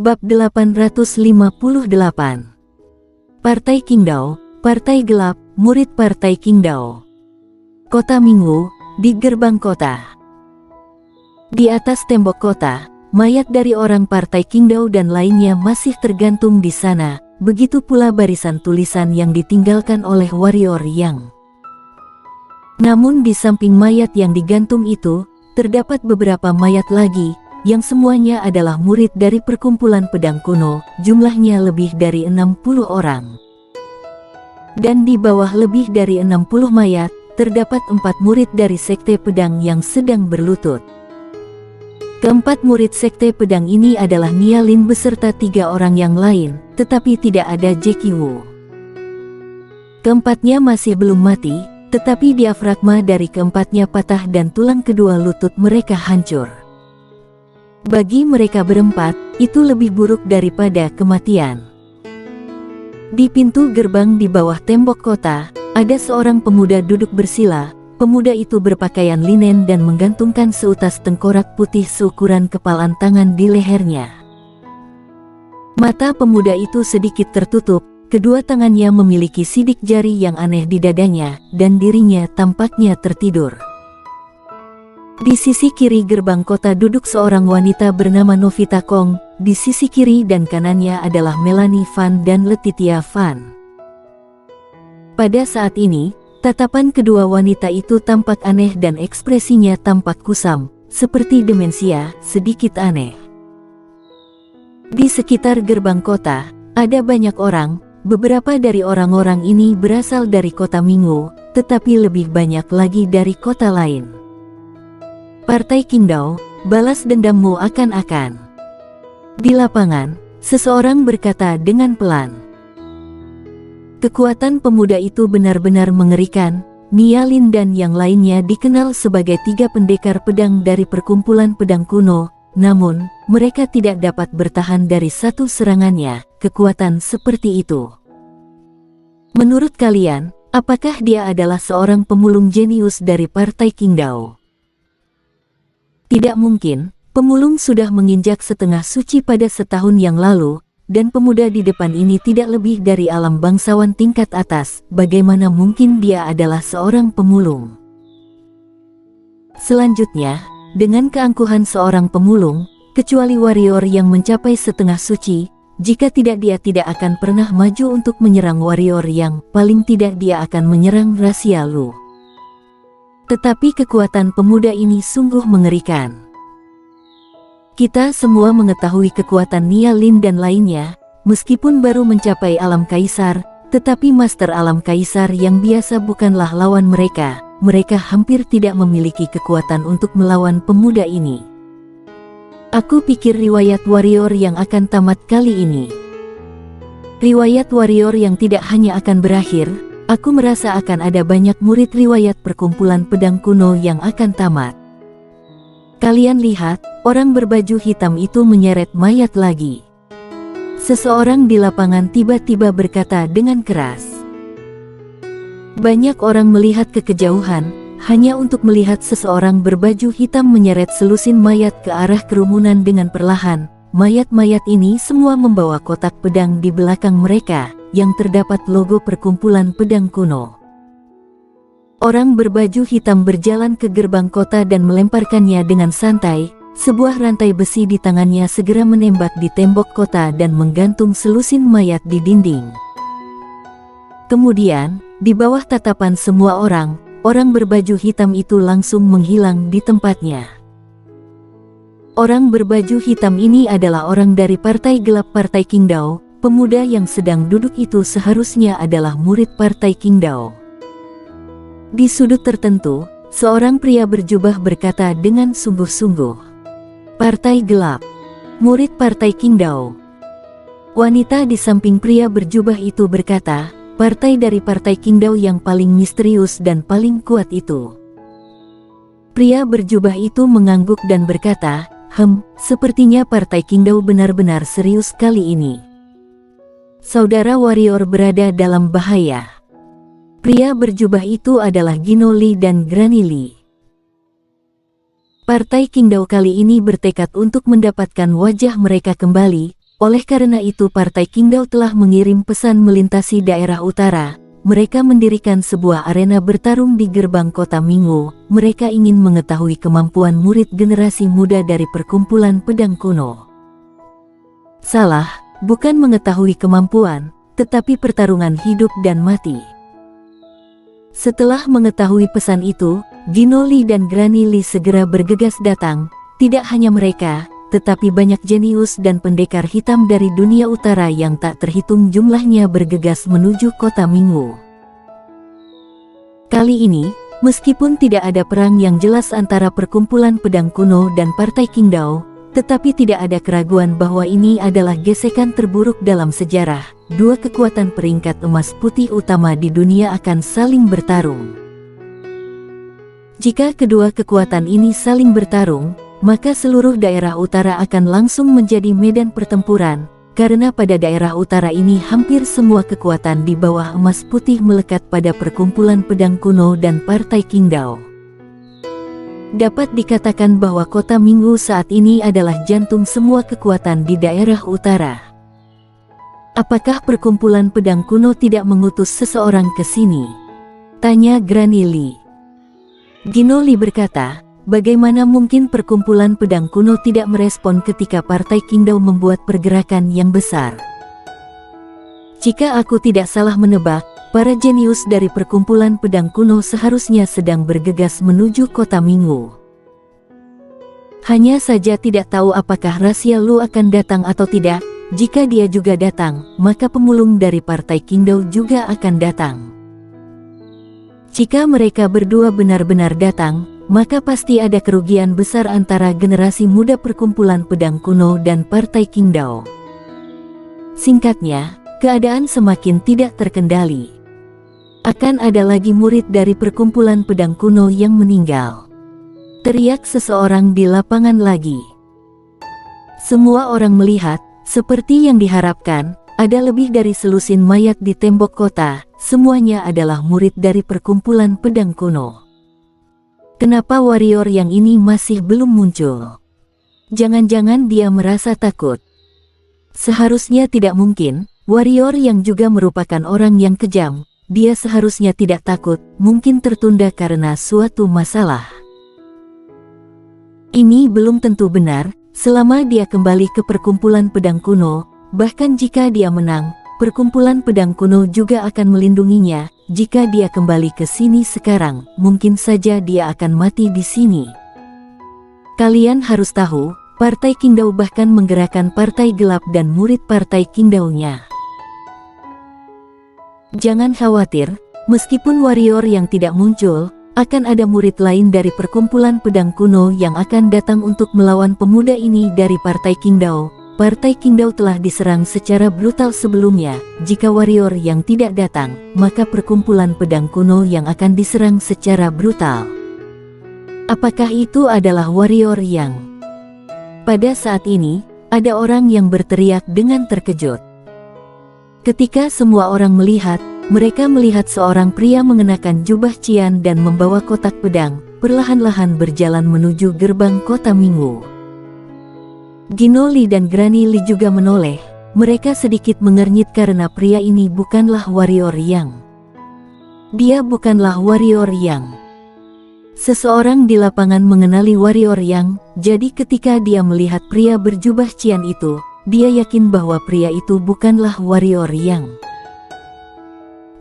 Bab 858. Partai Qingdao, Partai Gelap, Murid Partai Qingdao. Kota Mingwu, di gerbang kota. Di atas tembok kota, mayat dari orang Partai Qingdao dan lainnya masih tergantung di sana, begitu pula barisan tulisan yang ditinggalkan oleh warrior Yang. Namun di samping mayat yang digantung itu, terdapat beberapa mayat lagi, yang semuanya adalah murid dari perkumpulan pedang kuno, jumlahnya lebih dari 60 orang. Dan di bawah lebih dari 60 mayat, terdapat 4 murid dari sekte pedang yang sedang berlutut. Keempat murid sekte pedang ini adalah Nialin beserta 3 orang yang lain, tetapi tidak ada Jackie Wu. Keempatnya masih belum mati, tetapi diafragma dari keempatnya patah dan tulang kedua lutut mereka hancur. Bagi mereka berempat, itu lebih buruk daripada kematian. Di pintu gerbang di bawah tembok kota, ada seorang pemuda duduk bersila. Pemuda itu berpakaian linen dan menggantungkan seutas tengkorak putih seukuran kepalan tangan di lehernya. Mata pemuda itu sedikit tertutup, kedua tangannya memiliki sidik jari yang aneh di dadanya, dan dirinya tampaknya tertidur. Di sisi kiri gerbang kota duduk seorang wanita bernama Novita Kong, di sisi kiri dan kanannya adalah Melanie Fan dan Letitia Fan. Pada saat ini, tatapan kedua wanita itu tampak aneh dan ekspresinya tampak kusam, seperti demensia, sedikit aneh. Di sekitar gerbang kota, ada banyak orang, beberapa dari orang-orang ini berasal dari kota Mingwu, tetapi lebih banyak lagi dari kota lain. Partai Qingdao, balas dendammu akan. Di lapangan, seseorang berkata dengan pelan. Kekuatan pemuda itu benar-benar mengerikan. Nialin dan yang lainnya dikenal sebagai 3 pendekar pedang dari perkumpulan pedang kuno, namun, mereka tidak dapat bertahan dari satu serangannya, kekuatan seperti itu. Menurut kalian, apakah dia adalah seorang pemulung jenius dari Partai Qingdao? Tidak mungkin, pemulung sudah menginjak setengah suci pada setahun yang lalu, dan pemuda di depan ini tidak lebih dari alam bangsawan tingkat atas. Bagaimana mungkin dia adalah seorang pemulung? Selanjutnya, dengan keangkuhan seorang pemulung, kecuali warrior yang mencapai setengah suci, jika tidak dia tidak akan pernah maju untuk menyerang warrior yang, paling tidak dia akan menyerang rahasia Lu. Tetapi kekuatan pemuda ini sungguh mengerikan. Kita semua mengetahui kekuatan Nialin dan lainnya, meskipun baru mencapai alam kaisar, tetapi master alam kaisar yang biasa bukanlah lawan mereka. Mereka hampir tidak memiliki kekuatan untuk melawan pemuda ini. Aku pikir riwayat warrior yang akan tamat kali ini. Riwayat warrior yang tidak hanya akan berakhir. Aku merasa akan ada banyak murid riwayat perkumpulan pedang kuno yang akan tamat. Kalian lihat, orang berbaju hitam itu menyeret mayat lagi. Seseorang di lapangan tiba-tiba berkata dengan keras. Banyak orang melihat ke kejauhan, hanya untuk melihat seseorang berbaju hitam menyeret selusin mayat ke arah kerumunan dengan perlahan. Mayat-mayat ini semua membawa kotak pedang di belakang mereka, yang terdapat logo perkumpulan pedang kuno. Orang berbaju hitam berjalan ke gerbang kota dan melemparkannya dengan santai. Sebuah rantai besi di tangannya segera menembak di tembok kota dan menggantung selusin mayat di dinding. Kemudian, di bawah tatapan semua orang, orang berbaju hitam itu langsung menghilang di tempatnya. Orang berbaju hitam ini adalah orang dari Partai Gelap Partai Qingdao. Pemuda yang sedang duduk itu seharusnya adalah murid Partai Qingdao. Di sudut tertentu, seorang pria berjubah berkata dengan sungguh-sungguh. Partai Gelap, murid Partai Qingdao. Wanita di samping pria berjubah itu berkata, partai dari Partai Qingdao yang paling misterius dan paling kuat itu. Pria berjubah itu mengangguk dan berkata, sepertinya Partai Qingdao benar-benar serius kali ini. Saudara warrior berada dalam bahaya. Pria berjubah itu adalah Gino Li dan Granny Li. Partai Qingdao kali ini bertekad untuk mendapatkan wajah mereka kembali, Oleh karena itu Partai Qingdao telah mengirim pesan melintasi daerah utara. Mereka mendirikan sebuah arena bertarung di gerbang kota Minggu. Mereka ingin mengetahui kemampuan murid generasi muda dari perkumpulan pedang kuno. Salah, bukan mengetahui kemampuan, tetapi pertarungan hidup dan mati. Setelah mengetahui pesan itu, Gino Li dan Granny Li segera bergegas datang. Tidak hanya mereka, tetapi banyak jenius dan pendekar hitam dari dunia utara yang tak terhitung jumlahnya bergegas menuju kota Minggu. Kali ini, meskipun tidak ada perang yang jelas antara perkumpulan pedang kuno dan Partai Qingdao, tetapi tidak ada keraguan bahwa ini adalah gesekan terburuk dalam sejarah. Dua kekuatan peringkat emas putih utama di dunia akan saling bertarung. Jika kedua kekuatan ini saling bertarung, maka seluruh daerah utara akan langsung menjadi medan pertempuran, karena pada daerah utara ini hampir semua kekuatan di bawah emas putih melekat pada perkumpulan pedang kuno dan Partai Qingdao. Dapat dikatakan bahwa kota Minggu saat ini adalah jantung semua kekuatan di daerah utara. Apakah perkumpulan pedang kuno tidak mengutus seseorang ke sini? Tanya Granny Li. Gino Li berkata, bagaimana mungkin perkumpulan pedang kuno tidak merespon ketika Partai Qingdao membuat pergerakan yang besar? Jika aku tidak salah menebak, para jenius dari perkumpulan pedang kuno seharusnya sedang bergegas menuju kota Minggu. Hanya saja tidak tahu apakah Rasia Lu akan datang atau tidak. Jika dia juga datang, maka pemulung dari Partai Qingdao juga akan datang. Jika mereka berdua benar-benar datang, maka pasti ada kerugian besar antara generasi muda perkumpulan pedang kuno dan Partai Qingdao. Singkatnya, keadaan semakin tidak terkendali. Akan ada lagi murid dari perkumpulan pedang kuno yang meninggal. Teriak seseorang di lapangan lagi. Semua orang melihat, seperti yang diharapkan, ada lebih dari selusin mayat di tembok kota. Semuanya adalah murid dari perkumpulan pedang kuno. Kenapa warrior yang ini masih belum muncul? Jangan-jangan dia merasa takut. Seharusnya tidak mungkin, warrior yang juga merupakan orang yang kejam. Dia seharusnya tidak takut, mungkin tertunda karena suatu masalah. Ini belum tentu benar, selama dia kembali ke perkumpulan pedang kuno, bahkan jika dia menang, perkumpulan pedang kuno juga akan melindunginya. Jika dia kembali ke sini sekarang, mungkin saja dia akan mati di sini. Kalian harus tahu, Partai Qingdao bahkan menggerakkan partai gelap dan murid Partai Qingdao-nya. Jangan khawatir, meskipun warrior yang tidak muncul, akan ada murid lain dari perkumpulan pedang kuno yang akan datang untuk melawan pemuda ini dari Partai Qingdao. Partai Qingdao telah diserang secara brutal sebelumnya. Jika warrior yang tidak datang, maka perkumpulan pedang kuno yang akan diserang secara brutal. Apakah itu adalah warrior yang? Pada saat ini, ada orang yang berteriak dengan terkejut. Ketika semua orang melihat, mereka melihat seorang pria mengenakan jubah cian dan membawa kotak pedang, perlahan-lahan berjalan menuju gerbang kota Minggu. Gino Li dan Granny Li juga menoleh. Mereka sedikit mengernyit karena pria ini bukanlah warrior yang. Dia bukanlah warrior yang. Seseorang di lapangan mengenali warrior yang, jadi ketika dia melihat pria berjubah cian itu, dia yakin bahwa pria itu bukanlah warrior yang.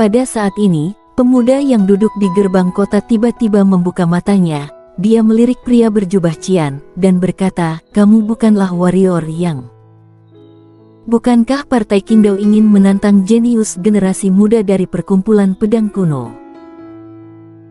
Pada saat ini, pemuda yang duduk di gerbang kota tiba-tiba membuka matanya. Dia melirik pria berjubah cian, dan berkata, kamu bukanlah warrior yang. Bukankah Partai Qingdao ingin menantang jenius generasi muda dari perkumpulan pedang kuno?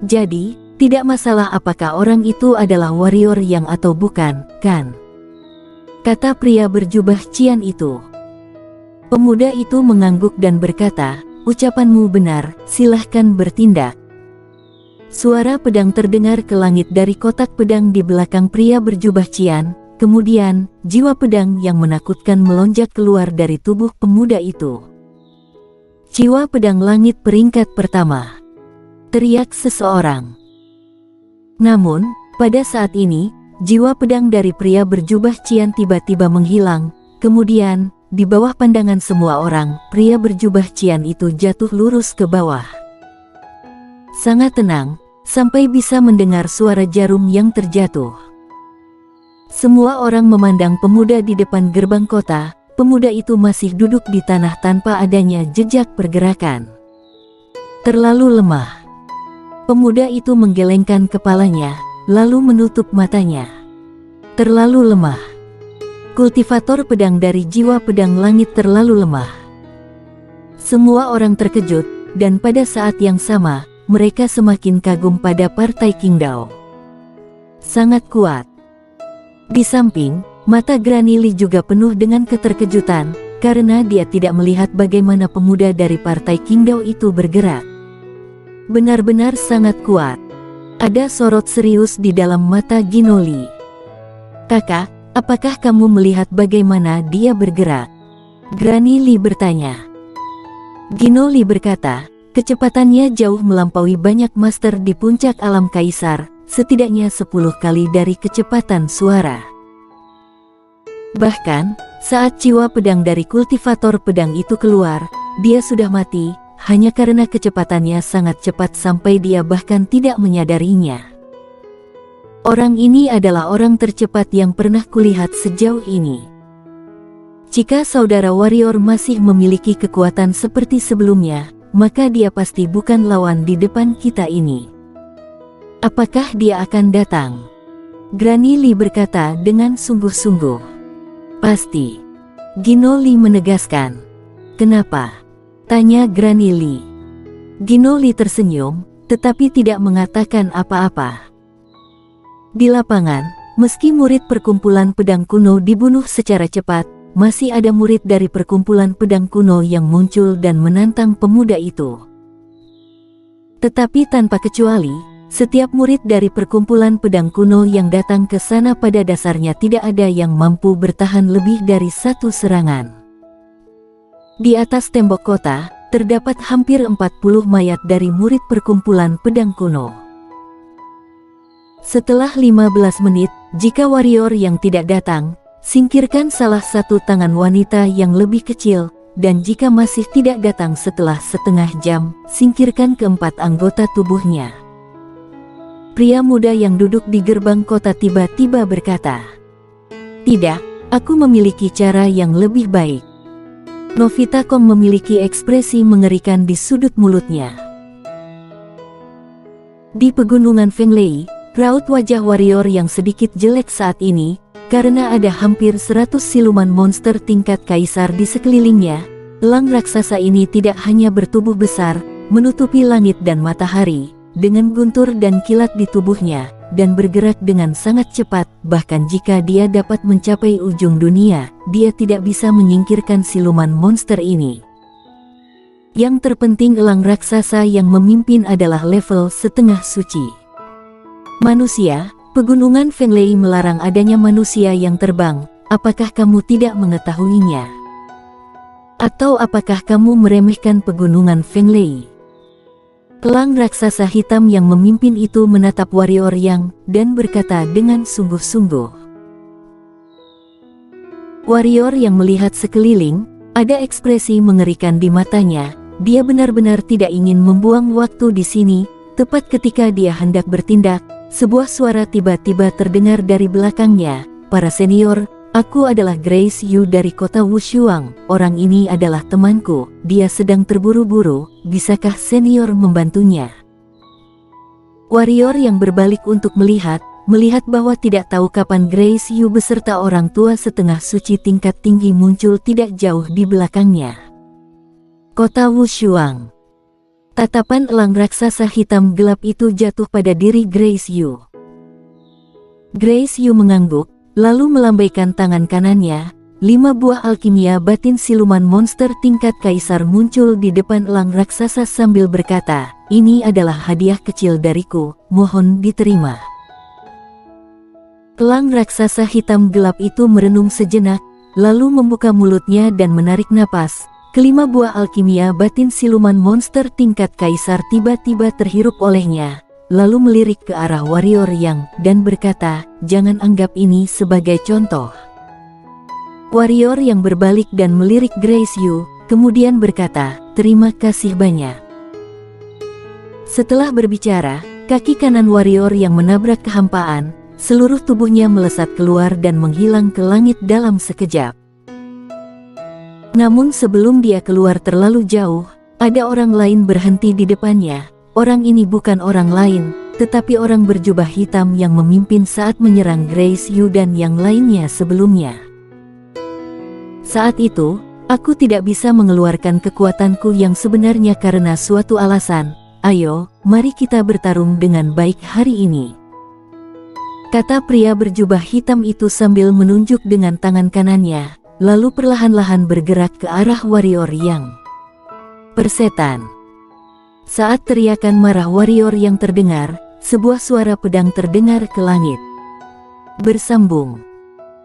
Jadi, tidak masalah apakah orang itu adalah warrior yang atau bukan, kan? Kata pria berjubah cian itu. Pemuda itu mengangguk dan berkata, ucapanmu benar, silahkan bertindak. Suara pedang terdengar ke langit dari kotak pedang di belakang pria berjubah cian. Kemudian, jiwa pedang yang menakutkan melonjak keluar dari tubuh pemuda itu. Jiwa pedang langit peringkat pertama. Teriak seseorang. Namun, pada saat ini, jiwa pedang dari pria berjubah cian tiba-tiba menghilang. Kemudian, di bawah pandangan semua orang, pria berjubah cian itu jatuh lurus ke bawah. Sangat tenang, sampai bisa mendengar suara jarum yang terjatuh. Semua orang memandang pemuda di depan gerbang kota. Pemuda itu masih duduk di tanah tanpa adanya jejak pergerakan. Terlalu lemah. Pemuda itu menggelengkan kepalanya, lalu menutup matanya. Terlalu lemah. Kultivator pedang dari jiwa pedang langit terlalu lemah. Semua orang terkejut, dan pada saat yang sama, mereka semakin kagum pada partai Qingdao. Sangat kuat. Di samping, mata Granny Li juga penuh dengan keterkejutan, karena dia tidak melihat bagaimana pemuda dari partai Qingdao itu bergerak. Benar-benar sangat kuat. Ada sorot serius di dalam mata Gino Li. "Kakak, apakah kamu melihat bagaimana dia bergerak?" Granny Li bertanya. Gino Li berkata, "Kecepatannya jauh melampaui banyak master di puncak alam kaisar, setidaknya 10 kali dari kecepatan suara. Bahkan, saat jiwa pedang dari kultivator pedang itu keluar, dia sudah mati, hanya karena kecepatannya sangat cepat sampai dia bahkan tidak menyadarinya. Orang ini adalah orang tercepat yang pernah kulihat sejauh ini. Jika saudara warrior masih memiliki kekuatan seperti sebelumnya, maka dia pasti bukan lawan di depan kita ini. Apakah dia akan datang?" Granny Li berkata dengan sungguh-sungguh. "Pasti." Gino Li menegaskan. "Kenapa?" tanya Granny Li. Gino Li tersenyum, tetapi tidak mengatakan apa-apa. Di lapangan, meski murid perkumpulan pedang kuno dibunuh secara cepat, masih ada murid dari perkumpulan pedang kuno yang muncul dan menantang pemuda itu. Tetapi tanpa kecuali, setiap murid dari perkumpulan pedang kuno yang datang ke sana pada dasarnya tidak ada yang mampu bertahan lebih dari satu serangan. Di atas tembok kota, terdapat hampir 40 mayat dari murid perkumpulan pedang kuno. Setelah 15 menit, jika warrior yang tidak datang, singkirkan salah satu tangan wanita yang lebih kecil, dan jika masih tidak datang setelah setengah jam, singkirkan keempat anggota tubuhnya. Pria muda yang duduk di gerbang kota tiba-tiba berkata, "Tidak, aku memiliki cara yang lebih baik." Novita Kong memiliki ekspresi mengerikan di sudut mulutnya. Di pegunungan Fenglei, raut wajah warrior yang sedikit jelek saat ini, karena ada hampir 100 siluman monster tingkat kaisar di sekelilingnya. Elang raksasa ini tidak hanya bertubuh besar, menutupi langit dan matahari, dengan guntur dan kilat di tubuhnya, dan bergerak dengan sangat cepat. Bahkan jika dia dapat mencapai ujung dunia, dia tidak bisa menyingkirkan siluman monster ini. Yang terpenting, elang raksasa yang memimpin adalah level setengah suci. Manusia, pegunungan Fenglei melarang adanya manusia yang terbang. Apakah kamu tidak mengetahuinya? Atau apakah kamu meremehkan pegunungan Fenglei? Elang raksasa hitam yang memimpin itu menatap warrior Yang, dan berkata dengan sungguh-sungguh. Warrior yang melihat sekeliling, ada ekspresi mengerikan di matanya. Dia benar-benar tidak ingin membuang waktu di sini. Tepat ketika dia hendak bertindak, sebuah suara tiba-tiba terdengar dari belakangnya. "Para senior, aku adalah Grace Yu dari kota Wushuang. Orang ini adalah temanku, dia sedang terburu-buru, bisakah senior membantunya?" Warrior yang berbalik untuk melihat bahwa tidak tahu kapan Grace Yu beserta orang tua setengah suci tingkat tinggi muncul tidak jauh di belakangnya. Kota Wushuang. Tatapan elang raksasa hitam gelap itu jatuh pada diri Grace Yu. Grace Yu mengangguk, lalu melambaikan tangan kanannya. 5 buah alkimia batin siluman monster tingkat kaisar muncul di depan elang raksasa sambil berkata, "Ini adalah hadiah kecil dariku, mohon diterima." Elang raksasa hitam gelap itu merenung sejenak, lalu membuka mulutnya dan menarik napas. Kelima buah alkimia batin siluman monster tingkat kaisar tiba-tiba terhirup olehnya, lalu melirik ke arah warrior Yang, dan berkata, "Jangan anggap ini sebagai contoh. Warrior yang berbalik dan melirik Grace Yu, kemudian berkata, "Terima kasih banyak." Setelah berbicara, kaki kanan warrior yang menabrak kehampaan, seluruh tubuhnya melesat keluar dan menghilang ke langit dalam sekejap. Namun sebelum dia keluar terlalu jauh, ada orang lain berhenti di depannya. Orang ini bukan orang lain, tetapi orang berjubah hitam yang memimpin saat menyerang Grace Yu dan yang lainnya sebelumnya. Saat itu, aku tidak bisa mengeluarkan kekuatanku yang sebenarnya karena suatu alasan. Ayo, mari kita bertarung dengan baik hari ini, kata pria berjubah hitam itu sambil menunjuk dengan tangan kanannya, lalu perlahan-lahan bergerak ke arah warrior yang persetan. Saat teriakan marah warrior yang terdengar, sebuah suara pedang terdengar ke langit. Bersambung.